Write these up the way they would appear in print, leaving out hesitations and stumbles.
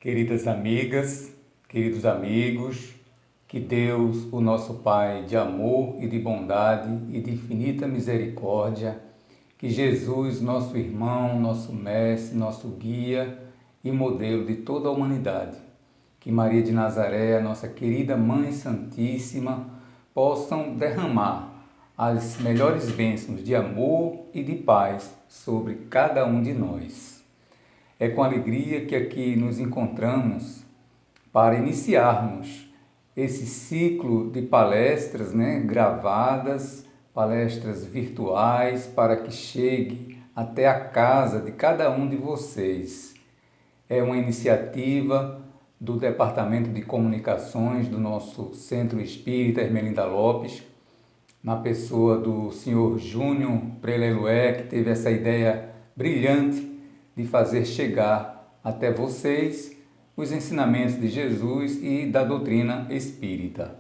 Queridas amigas, queridos amigos, que Deus, o nosso Pai de amor e de bondade e de infinita misericórdia, que Jesus, nosso irmão, nosso mestre, nosso guia e modelo de toda a humanidade, que Maria de Nazaré, a nossa querida Mãe Santíssima, possam derramar as melhores bênçãos de amor e de paz sobre cada um de nós. É com alegria que aqui nos encontramos para iniciarmos esse ciclo de palestras, gravadas, palestras virtuais, para que chegue até a casa de cada um de vocês. É uma iniciativa do Departamento de Comunicações do nosso Centro Espírita Ermelinda Lopes, na pessoa do senhor Júnior Prelelué, que teve essa ideia brilhante de fazer chegar até vocês os ensinamentos de Jesus e da doutrina espírita.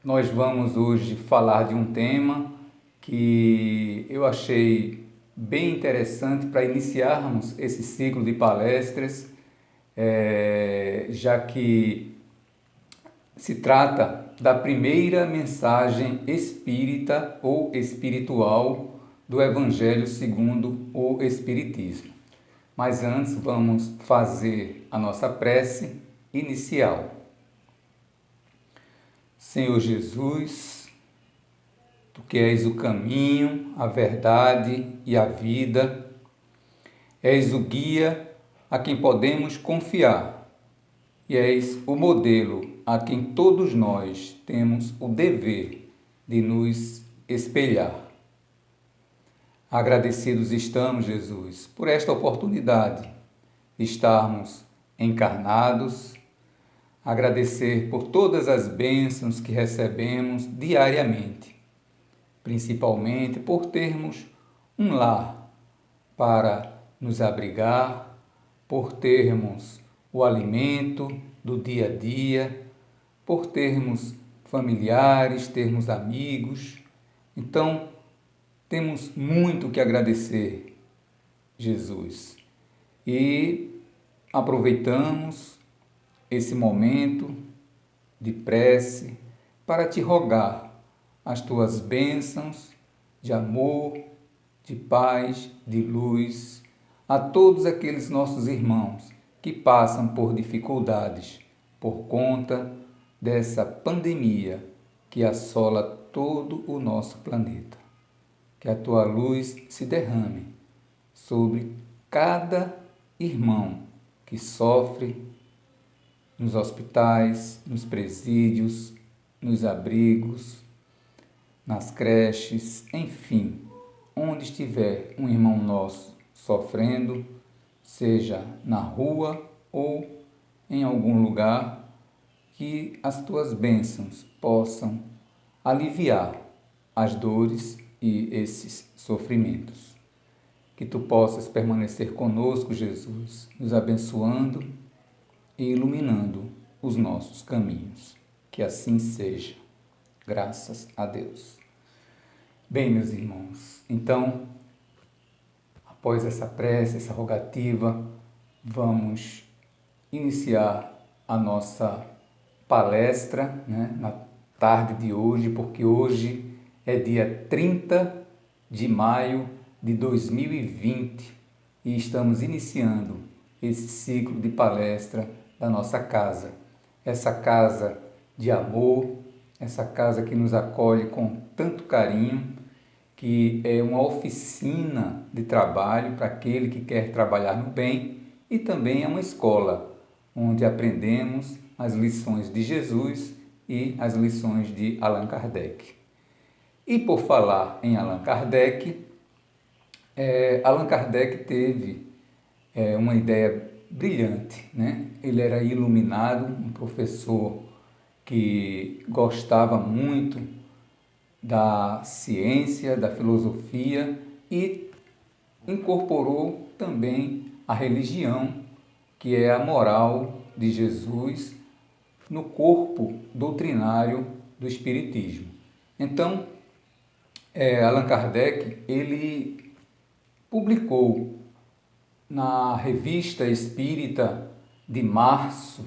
Nós vamos hoje falar de um tema que eu achei bem interessante para iniciarmos esse ciclo de palestras, já que se trata da primeira mensagem espírita ou espiritual do Evangelho segundo o Espiritismo. Mas antes vamos fazer a nossa prece inicial. Senhor Jesus, Tu que és o caminho, a verdade e a vida, és o guia a quem podemos confiar e és o modelo a quem todos nós temos o dever de nos espelhar. Agradecidos estamos, Jesus, por esta oportunidade de estarmos encarnados, agradecer por todas as bênçãos que recebemos diariamente, principalmente por termos um lar para nos abrigar, por termos o alimento do dia a dia, por termos familiares, termos amigos. Então, temos muito que agradecer, Jesus, e aproveitamos esse momento de prece para te rogar as tuas bênçãos de amor, de paz, de luz a todos aqueles nossos irmãos que passam por dificuldades por conta dessa pandemia que assola todo o nosso planeta. Que a tua luz se derrame sobre cada irmão que sofre nos hospitais, nos presídios, nos abrigos, nas creches, enfim, onde estiver um irmão nosso sofrendo, seja na rua ou em algum lugar, que as tuas bênçãos possam aliviar as dores e esses sofrimentos. Que tu possas permanecer conosco, Jesus, nos abençoando e iluminando os nossos caminhos. Que assim seja. Graças a Deus. Bem, meus irmãos, então, após essa prece, essa rogativa, vamos iniciar a nossa palestra, na tarde de hoje, porque hoje é dia 30 de maio de 2020 e estamos iniciando esse ciclo de palestra da nossa casa. Essa casa de amor, essa casa que nos acolhe com tanto carinho, que é uma oficina de trabalho para aquele que quer trabalhar no bem e também é uma escola onde aprendemos as lições de Jesus e as lições de Allan Kardec. E por falar em Allan Kardec, Allan Kardec teve uma ideia brilhante, Ele era iluminado, um professor que gostava muito da ciência, da filosofia e incorporou também a religião, que é a moral de Jesus, no corpo doutrinário do Espiritismo. Então, Allan Kardec, ele publicou na Revista Espírita de março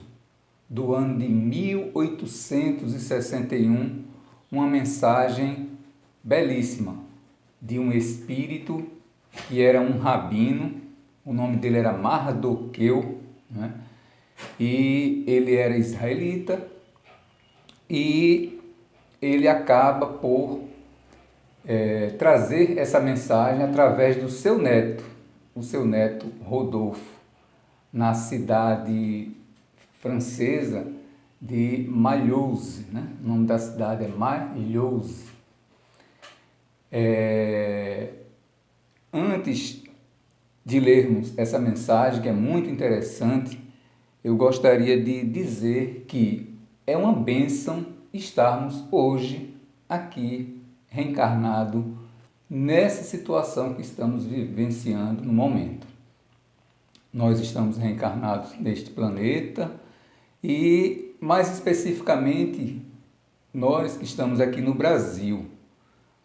do ano de 1861, uma mensagem belíssima de um espírito que era um rabino, o nome dele era Mardoqueu, né? E ele era israelita e ele acaba por trazer essa mensagem através do seu neto, o seu neto Rodolfo, na cidade francesa de Maillot, né? O nome da cidade é Maillot. Antes de lermos essa mensagem, que é muito interessante, eu gostaria de dizer que é uma bênção estarmos hoje aqui reencarnado nessa situação que estamos vivenciando no momento. Nós estamos reencarnados neste planeta e, mais especificamente, nós que estamos aqui no Brasil.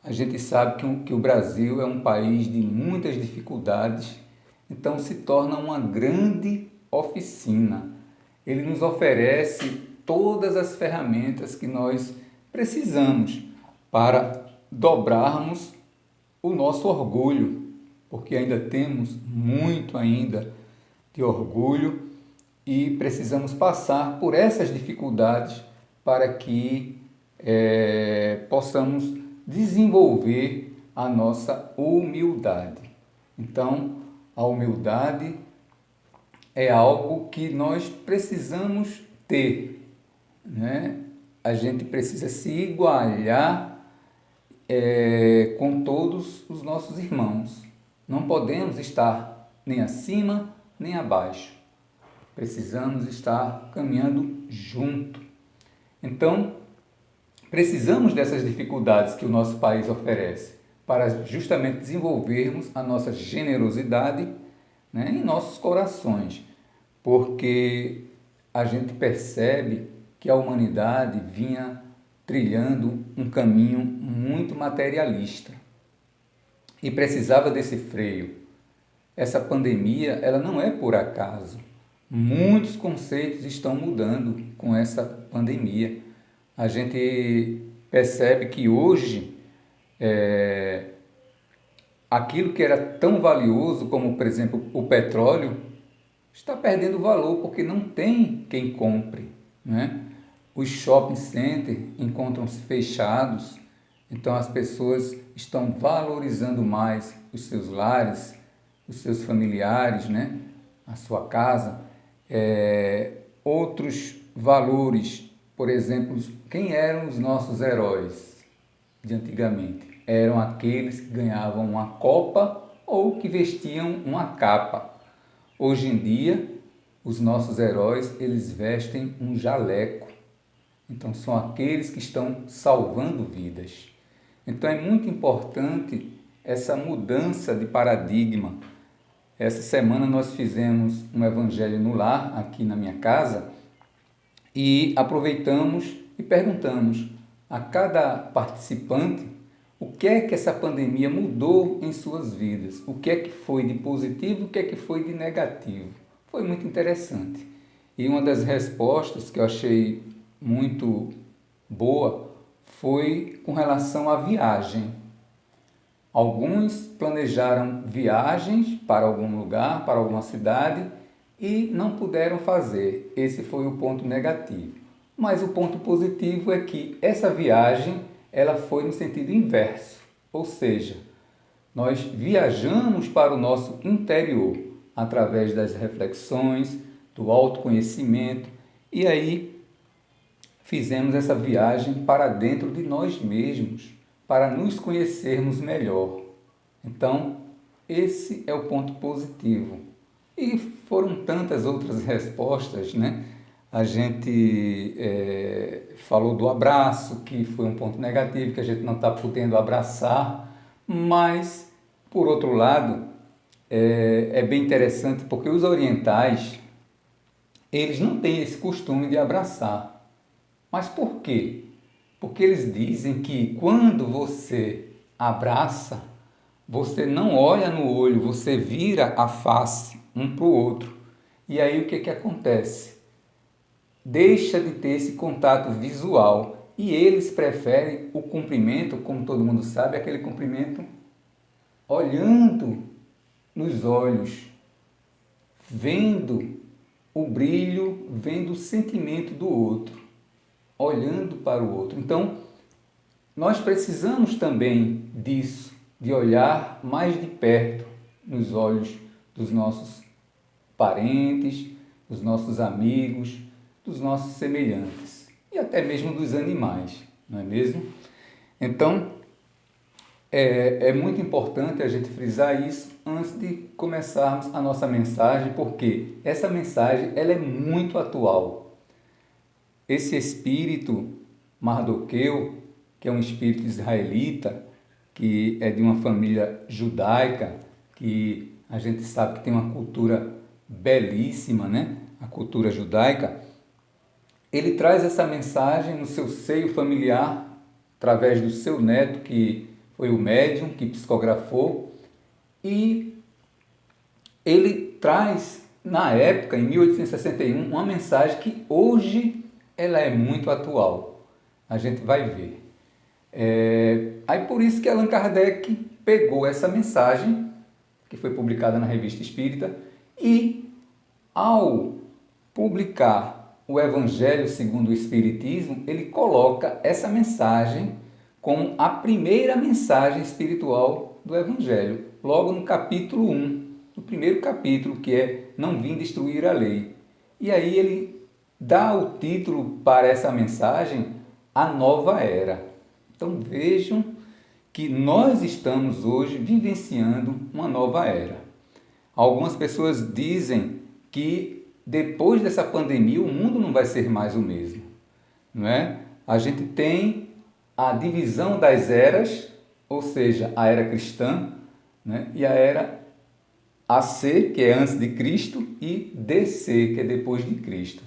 A gente sabe que o Brasil é um país de muitas dificuldades, então se torna uma grande oficina. Ele nos oferece todas as ferramentas que nós precisamos para dobrarmos o nosso orgulho, porque ainda temos muito ainda de orgulho e precisamos passar por essas dificuldades para que possamos desenvolver a nossa humildade. Então, a humildade é algo que nós precisamos ter, né? A gente precisa se igualar com todos os nossos irmãos. Não podemos estar nem acima nem abaixo. Precisamos estar caminhando junto. Então, precisamos dessas dificuldades que o nosso país oferece para justamente desenvolvermos a nossa generosidade, né, em nossos corações, porque a gente percebe que a humanidade vinha trilhando um caminho muito materialista e precisava desse freio. Essa pandemia, ela não é por acaso. Muitos conceitos estão mudando com essa pandemia. A gente percebe que hoje aquilo que era tão valioso como, por exemplo, o petróleo, está perdendo valor porque não tem quem compre, né? Os shopping centers encontram-se fechados, então as pessoas estão valorizando mais os seus lares, os seus familiares, né? A sua casa. Outros valores, por exemplo, quem eram os nossos heróis de antigamente? Eram aqueles que ganhavam uma copa ou que vestiam uma capa. Hoje em dia, os nossos heróis, eles vestem um jaleco. Então, são aqueles que estão salvando vidas. Então, é muito importante essa mudança de paradigma. Essa semana nós fizemos um evangelho no lar, aqui na minha casa, e aproveitamos e perguntamos a cada participante o que é que essa pandemia mudou em suas vidas, o que é que foi de positivo, o que é que foi de negativo. Foi muito interessante. E uma das respostas que eu achei muito boa foi com relação à viagem. Alguns planejaram viagens para algum lugar, para alguma cidade e não puderam fazer. Esse foi o ponto negativo. Mas o ponto positivo é que essa viagem ela foi no sentido inverso, ou seja, nós viajamos para o nosso interior através das reflexões, do autoconhecimento e aí fizemos essa viagem para dentro de nós mesmos, para nos conhecermos melhor. Então, esse é o ponto positivo. E foram tantas outras respostas, né? A gente falou do abraço, que foi um ponto negativo, que a gente não está podendo abraçar, mas, por outro lado, é bem interessante porque os orientais, eles não têm esse costume de abraçar. Mas por quê? Porque eles dizem que quando você abraça, você não olha no olho, você vira a face um para o outro. E aí o que que acontece? Deixa de ter esse contato visual e eles preferem o cumprimento, como todo mundo sabe, aquele cumprimento olhando nos olhos, vendo o brilho, vendo o sentimento do outro, olhando para o outro. Então, nós precisamos também disso, de olhar mais de perto nos olhos dos nossos parentes, dos nossos amigos, dos nossos semelhantes e até mesmo dos animais, não é mesmo? Então, é muito importante a gente frisar isso antes de começarmos a nossa mensagem, porque essa mensagem ela é muito atual. Esse espírito Mardoqueu, que é um espírito israelita, que é de uma família judaica, que a gente sabe que tem uma cultura belíssima, né? A cultura judaica. Ele traz essa mensagem no seu seio familiar, através do seu neto, que foi o médium que psicografou, e ele traz, na época, em 1861, uma mensagem que hoje ela é muito atual. A gente vai ver. Aí por isso que Allan Kardec pegou essa mensagem, que foi publicada na Revista Espírita, e ao publicar o Evangelho segundo o Espiritismo, ele coloca essa mensagem como a primeira mensagem espiritual do Evangelho, logo no capítulo 1, no primeiro capítulo, que é Não Vim Destruir a Lei. E aí ele dá o título para essa mensagem, A Nova Era. Então vejam que nós estamos hoje vivenciando uma nova era. Algumas pessoas dizem que depois dessa pandemia o mundo não vai ser mais o mesmo, não é? A gente tem a divisão das eras, ou seja, a era cristã, né? E a era AC, que é antes de Cristo, e DC, que é depois de Cristo.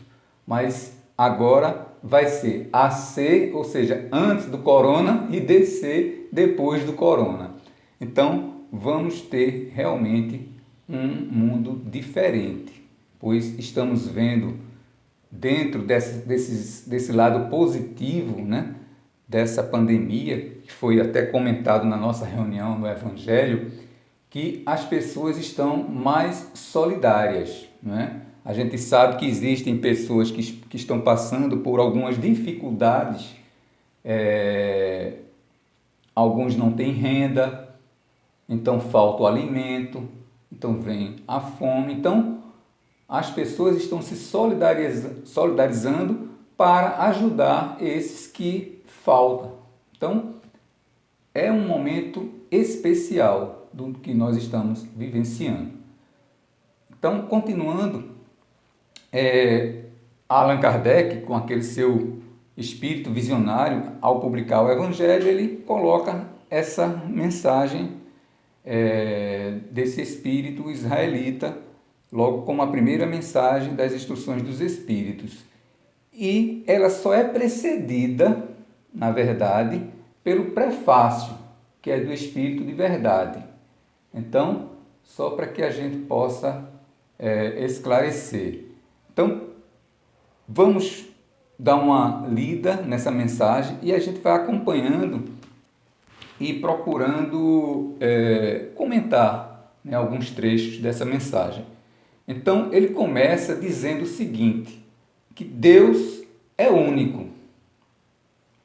Mas agora vai ser AC, ou seja, antes do corona, e DC, depois do corona. Então, vamos ter realmente um mundo diferente, pois estamos vendo dentro desse lado positivo, né, dessa pandemia, que foi até comentado na nossa reunião no Evangelho, que as pessoas estão mais solidárias, né? A gente sabe que existem pessoas que estão passando por algumas dificuldades, alguns não têm renda, então falta o alimento, então vem a fome. Então, as pessoas estão se solidarizando para ajudar esses que faltam. Então, é um momento especial do que nós estamos vivenciando. Então, continuando, Allan Kardec, com aquele seu espírito visionário, ao publicar o Evangelho, ele coloca essa mensagem desse espírito israelita, logo como a primeira mensagem das instruções dos espíritos. E ela só é precedida, na verdade, pelo prefácio, que é do Espírito de Verdade. Então, só para que a gente possa esclarecer. Então, vamos dar uma lida nessa mensagem e a gente vai acompanhando e procurando comentar, né, alguns trechos dessa mensagem. Então, ele começa dizendo o seguinte, que Deus é único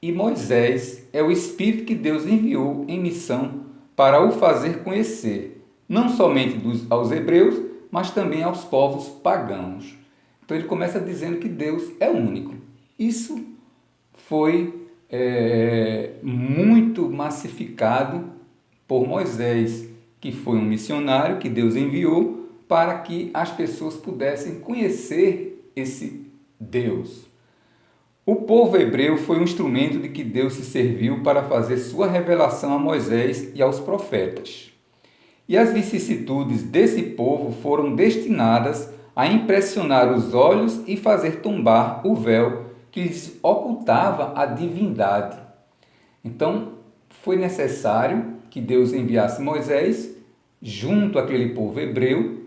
e Moisés é o Espírito que Deus enviou em missão para o fazer conhecer, não somente aos hebreus, mas também aos povos pagãos. Então ele começa dizendo que Deus é único. Isso foi muito massificado por Moisés, que foi um missionário que Deus enviou para que as pessoas pudessem conhecer esse Deus. O povo hebreu foi um instrumento de que Deus se serviu para fazer sua revelação a Moisés e aos profetas. E as vicissitudes desse povo foram destinadas a impressionar os olhos e fazer tombar o véu que lhes ocultava a divindade. Então, foi necessário que Deus enviasse Moisés junto àquele povo hebreu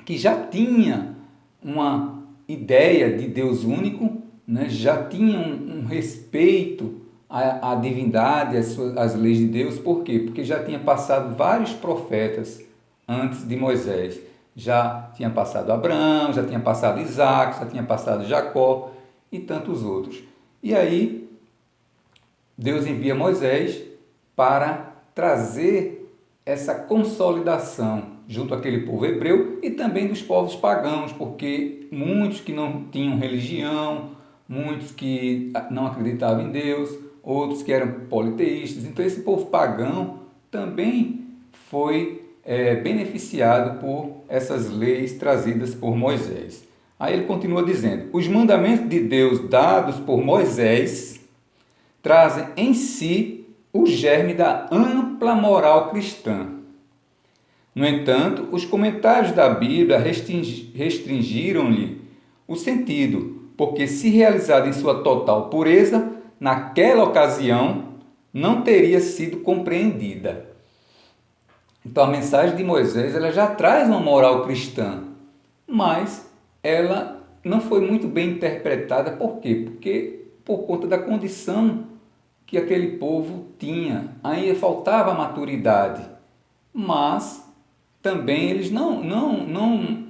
que já tinha uma ideia de Deus único, né? Já tinham um respeito à divindade, às leis de Deus. Por quê? Porque já tinha passado vários profetas antes de Moisés. Já tinha passado Abraão, já tinha passado Isaac, já tinha passado Jacó e tantos outros. E aí Deus envia Moisés para trazer essa consolidação junto àquele povo hebreu e também dos povos pagãos, porque muitos que não tinham religião, muitos que não acreditavam em Deus, outros que eram politeístas. Então esse povo pagão também foi beneficiado por essas leis trazidas por Moisés. Aí ele continua dizendo: os mandamentos de Deus dados por Moisés trazem em si o germe da ampla moral cristã. No entanto, os comentários da Bíblia restringiram-lhe o sentido, porque se realizada em sua total pureza, naquela ocasião não teria sido compreendida. Então a mensagem de Moisés ela já traz uma moral cristã, mas ela não foi muito bem interpretada. Por quê? Porque por conta da condição que aquele povo tinha, ainda faltava maturidade, mas também eles não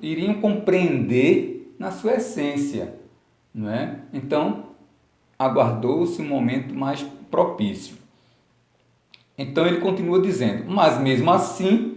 iriam compreender na sua essência, não é? Então aguardou-se um momento mais propício. Então ele continua dizendo: mas mesmo assim,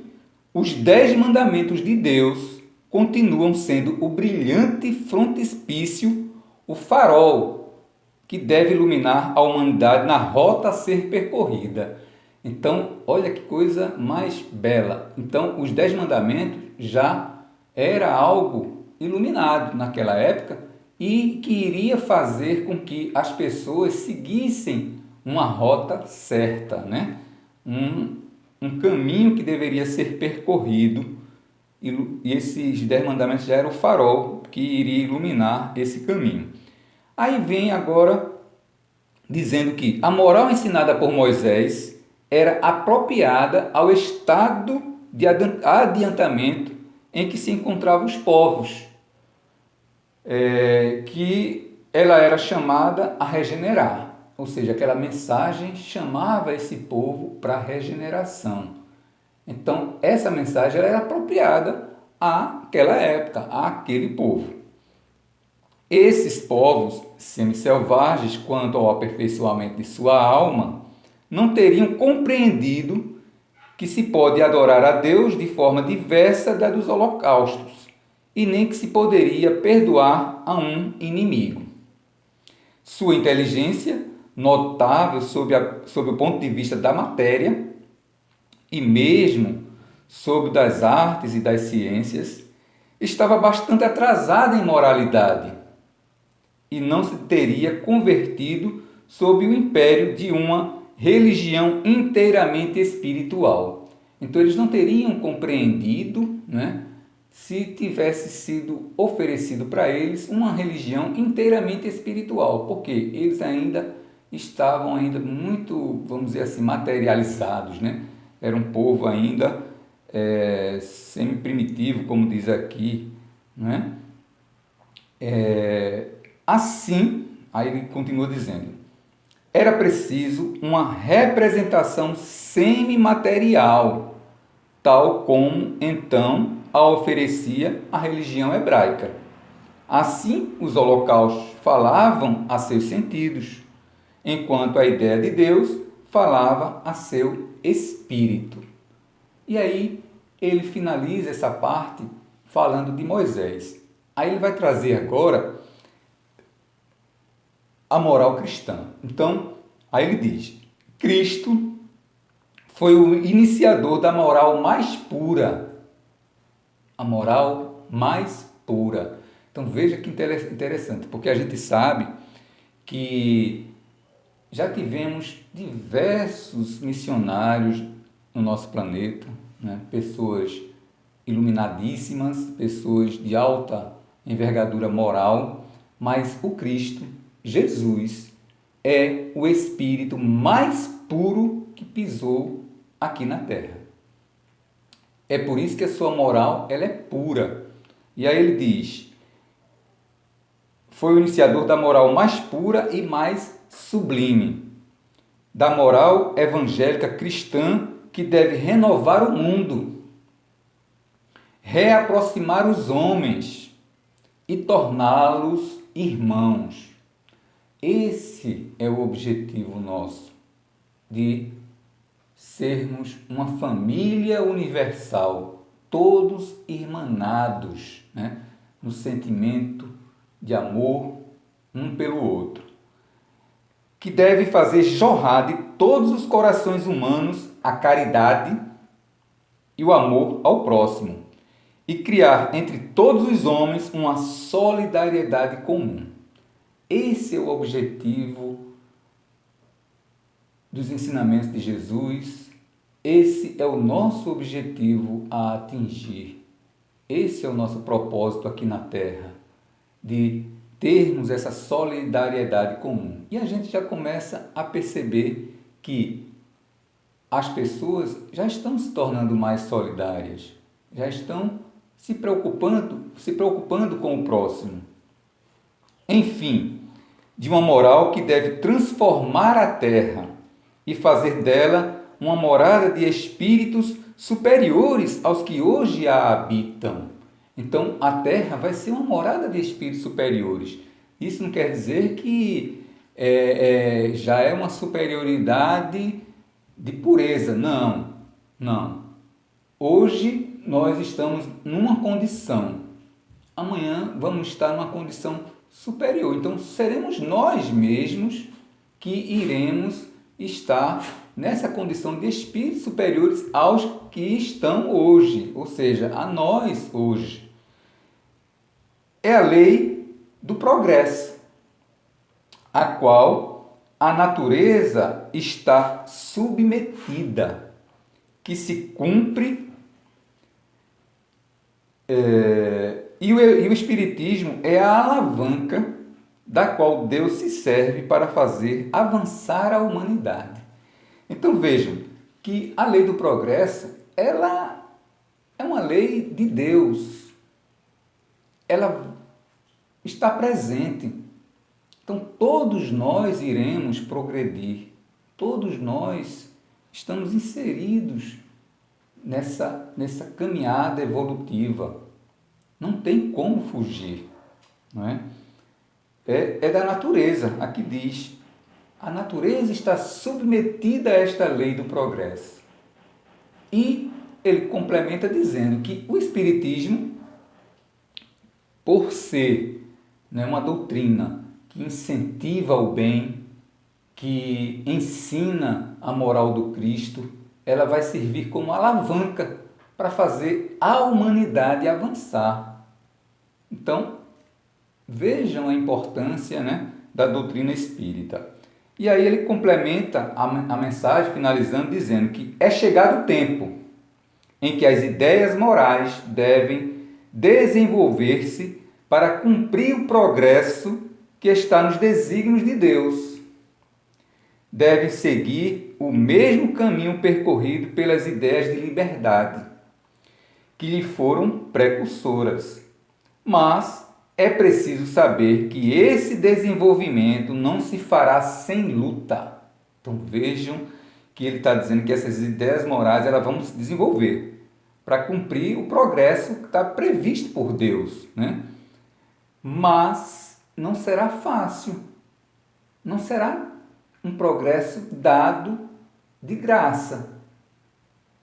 os 10 mandamentos de Deus continuam sendo o brilhante frontispício, o farol que deve iluminar a humanidade na rota a ser percorrida. Então, olha que coisa mais bela. Então, os 10 mandamentos já era algo iluminado naquela época e que iria fazer com que as pessoas seguissem uma rota certa, né? Um caminho que deveria ser percorrido, e esses 10 mandamentos já eram o farol que iria iluminar esse caminho. Aí vem agora dizendo que a moral ensinada por Moisés era apropriada ao estado de adiantamento em que se encontravam os povos, que ela era chamada a regenerar. Ou seja, aquela mensagem chamava esse povo para a regeneração. Então, essa mensagem era apropriada àquela época, àquele povo. Esses povos semi-selvagens, quanto ao aperfeiçoamento de sua alma, não teriam compreendido que se pode adorar a Deus de forma diversa da dos holocaustos, e nem que se poderia perdoar a um inimigo. Sua inteligência, notável sob o ponto de vista da matéria e mesmo sob o das artes e das ciências, estava bastante atrasada em moralidade e não se teria convertido sob o império de uma religião inteiramente espiritual. Então eles não teriam compreendido, né, se tivesse sido oferecido para eles uma religião inteiramente espiritual, porque eles ainda estavam muito, vamos dizer assim, materializados, né? Era um povo ainda semi-primitivo, como diz aqui, né? Assim, aí ele continua dizendo, era preciso uma representação semimaterial, tal como então a oferecia a religião hebraica. Assim, os holocaustos falavam a seus sentidos, enquanto a ideia de Deus falava a seu espírito. E aí ele finaliza essa parte falando de Moisés. Aí ele vai trazer agora a moral cristã. Então, aí ele diz: Cristo foi o iniciador da moral mais pura. A moral mais pura. Então veja que interessante, porque a gente sabe que já tivemos diversos missionários no nosso planeta, né? Pessoas iluminadíssimas, pessoas de alta envergadura moral, mas o Cristo, Jesus, é o Espírito mais puro que pisou aqui na Terra. É por isso que a sua moral ela é pura. E aí ele diz foi o iniciador da moral mais pura e mais sublime, da moral evangélica cristã que deve renovar o mundo, reaproximar os homens e torná-los irmãos. Esse é o objetivo nosso, de sermos uma família universal, todos irmanados, né, no sentimento de amor um pelo outro, que deve fazer jorrar de todos os corações humanos a caridade e o amor ao próximo, e criar entre todos os homens uma solidariedade comum. Esse é o objetivo dos ensinamentos de Jesus, esse é o nosso objetivo a atingir, esse é o nosso propósito aqui na Terra, de termos essa solidariedade comum. E a gente já começa a perceber que as pessoas já estão se tornando mais solidárias, já estão se preocupando com o próximo. Enfim, de uma moral que deve transformar a Terra e fazer dela uma morada de espíritos superiores aos que hoje a habitam. Então, a Terra vai ser uma morada de espíritos superiores. Isso não quer dizer que já é uma superioridade de pureza. Não, não. Hoje nós estamos numa condição. Amanhã vamos estar numa condição superior. Então, seremos nós mesmos que iremos estar nessa condição de espíritos superiores aos que estão hoje, ou seja, a nós hoje. É a lei do progresso, a qual a natureza está submetida, que se cumpre, e o Espiritismo é a alavanca da qual Deus se serve para fazer avançar a humanidade. Então vejam que a lei do progresso, ela é uma lei de Deus, ela está presente. Então todos nós iremos progredir, todos nós estamos inseridos nessa caminhada evolutiva. Não tem como fugir, não é? É da natureza, aqui diz. A natureza está submetida a esta lei do progresso. E ele complementa dizendo que o Espiritismo, por ser, né, uma doutrina que incentiva o bem, que ensina a moral do Cristo, ela vai servir como alavanca para fazer a humanidade avançar. Então, vejam a importância, né, da doutrina espírita. E aí ele complementa a mensagem, finalizando, dizendo que é chegado o tempo em que as ideias morais devem desenvolver-se para cumprir o progresso que está nos desígnios de Deus. Devem seguir o mesmo caminho percorrido pelas ideias de liberdade, que lhe foram precursoras. Mas é preciso saber que esse desenvolvimento não se fará sem luta. Então vejam que ele está dizendo que essas ideias morais elas vão se desenvolver para cumprir o progresso que está previsto por Deus, né? Mas não será fácil, não será um progresso dado de graça.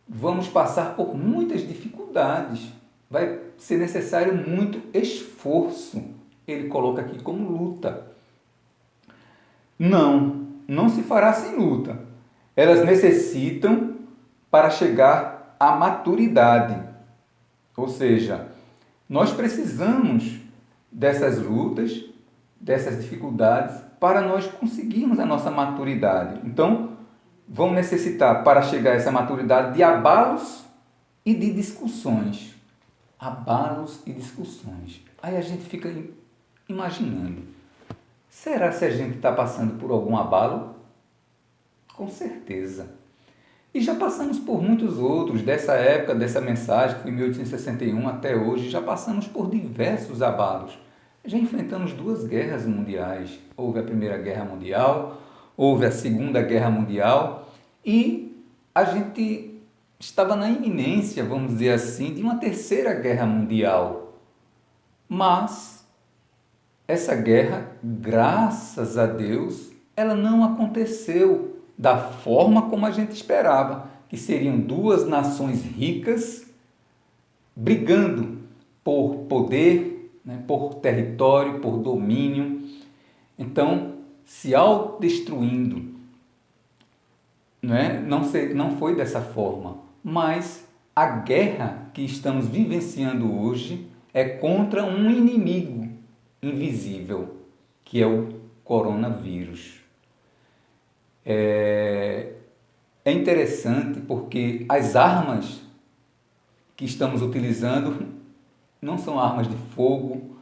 Vamos passar por muitas dificuldades, vai ser necessário muito esforço. Ele coloca aqui como luta. Não se fará sem luta. Elas necessitam para chegar à maturidade. Ou seja, nós precisamos dessas lutas, dessas dificuldades, para nós conseguirmos a nossa maturidade. Então, vão necessitar, para chegar a essa maturidade, de abalos e de discussões. Abalos e discussões. Aí a gente fica imaginando, será se a gente está passando por algum abalo? Com certeza. E já passamos por muitos outros, dessa época, dessa mensagem, que foi em 1861 até hoje, já passamos por diversos abalos. Já enfrentamos 2 guerras mundiais. Houve a Primeira Guerra Mundial, houve a Segunda Guerra Mundial e a gente estava na iminência, vamos dizer assim, de uma Terceira Guerra Mundial. Mas essa guerra, graças a Deus, ela não aconteceu da forma como a gente esperava, que seriam 2 nações ricas brigando por poder, né, por território, por domínio, então se autodestruindo. Não foi dessa forma, mas a guerra que estamos vivenciando hoje é contra um inimigo invisível, que é o coronavírus. É interessante porque as armas que estamos utilizando não são armas de fogo,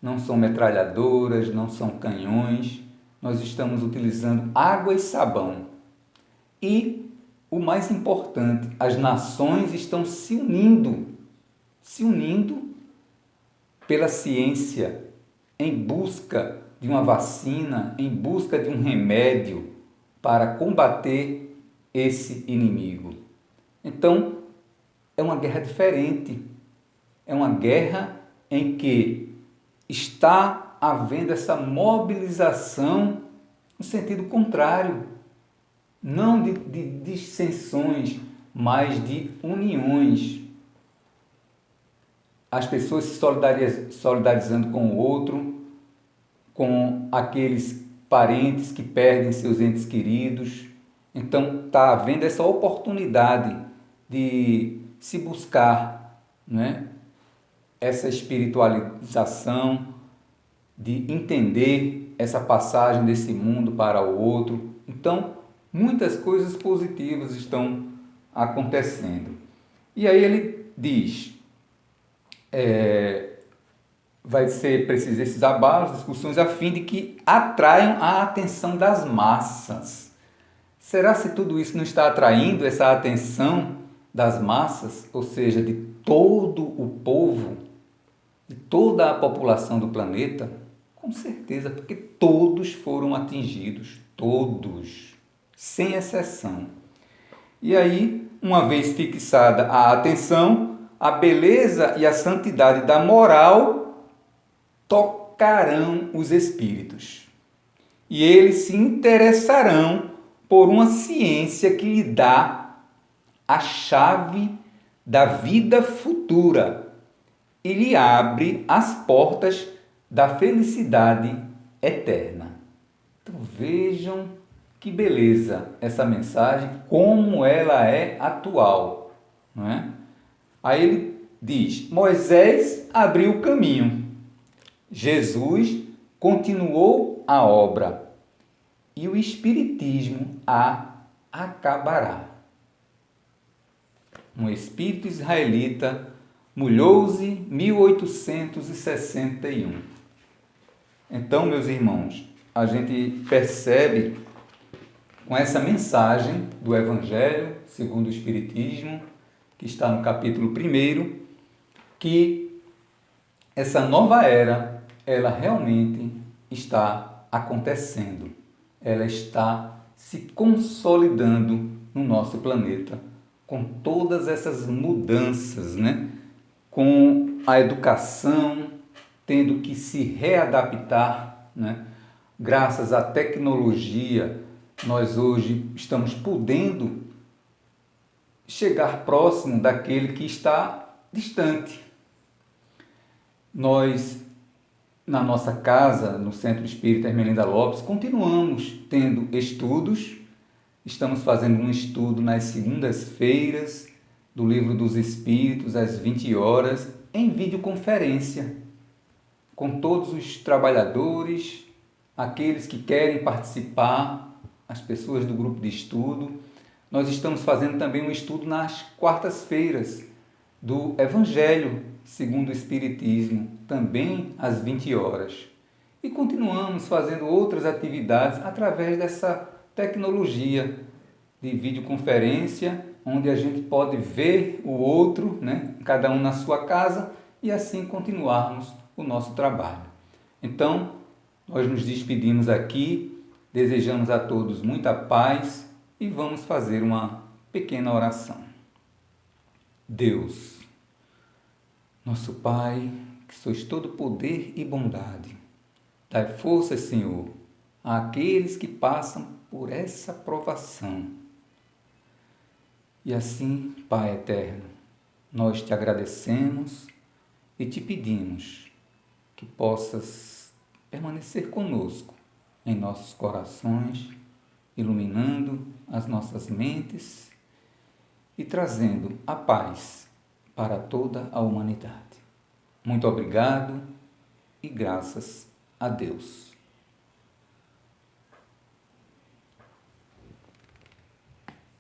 não são metralhadoras, não são canhões, nós estamos utilizando água e sabão. E o mais importante, as nações estão se unindo pela ciência, em busca de uma vacina, em busca de um remédio para combater esse inimigo. Então, é uma guerra diferente, é uma guerra em que está havendo essa mobilização no sentido contrário, não de dissensões, mas de uniões. As pessoas se solidarizando com o outro, com aqueles parentes que perdem seus entes queridos. Então, está havendo essa oportunidade de se buscar, né, essa espiritualização, de entender essa passagem desse mundo para o outro. Então, muitas coisas positivas estão acontecendo. E aí ele diz, vai ser preciso esses abalos, discussões, a fim de que atraiam a atenção das massas. Será se tudo isso não está atraindo essa atenção das massas, ou seja, de todo o povo, de toda a população do planeta? Com certeza, porque todos foram atingidos, todos, sem exceção. E aí, uma vez fixada a atenção, a beleza e a santidade da moral tocarão os espíritos. E eles se interessarão por uma ciência que lhe dá a chave da vida futura e lhe abre as portas da felicidade eterna. Então vejam que beleza essa mensagem, como ela é atual, não é? Aí ele diz, Moisés abriu o caminho, Jesus continuou a obra e o Espiritismo a acabará. Um espírito israelita, Mulhouse, 1861. Então, meus irmãos, a gente percebe com essa mensagem do Evangelho segundo o Espiritismo, que está no capítulo 1, que essa nova era, ela realmente está acontecendo. Ela está se consolidando no nosso planeta, com todas essas mudanças, né? Com a educação tendo que se readaptar, né? Graças à tecnologia, nós hoje estamos podendo chegar próximo daquele que está distante. Nós, na nossa casa, no Centro Espírita Ermelinda Lopes, continuamos tendo estudos. Estamos fazendo um estudo nas segundas-feiras do Livro dos Espíritos, às 20 horas, em videoconferência, com todos os trabalhadores, aqueles que querem participar, as pessoas do grupo de estudo. Nós estamos fazendo também um estudo nas quartas-feiras do Evangelho segundo o Espiritismo, também às 20 horas. E continuamos fazendo outras atividades através dessa tecnologia de videoconferência, onde a gente pode ver o outro, né, cada um na sua casa, e assim continuarmos o nosso trabalho. Então, nós nos despedimos aqui, desejamos a todos muita paz e vamos fazer uma pequena oração. Deus, nosso Pai, que sois todo poder e bondade, dai força, Senhor, àqueles que passam por essa provação. E assim, Pai eterno, nós te agradecemos e te pedimos que possas permanecer conosco em nossos corações, iluminando as nossas mentes e trazendo a paz para toda a humanidade. Muito obrigado e graças a Deus.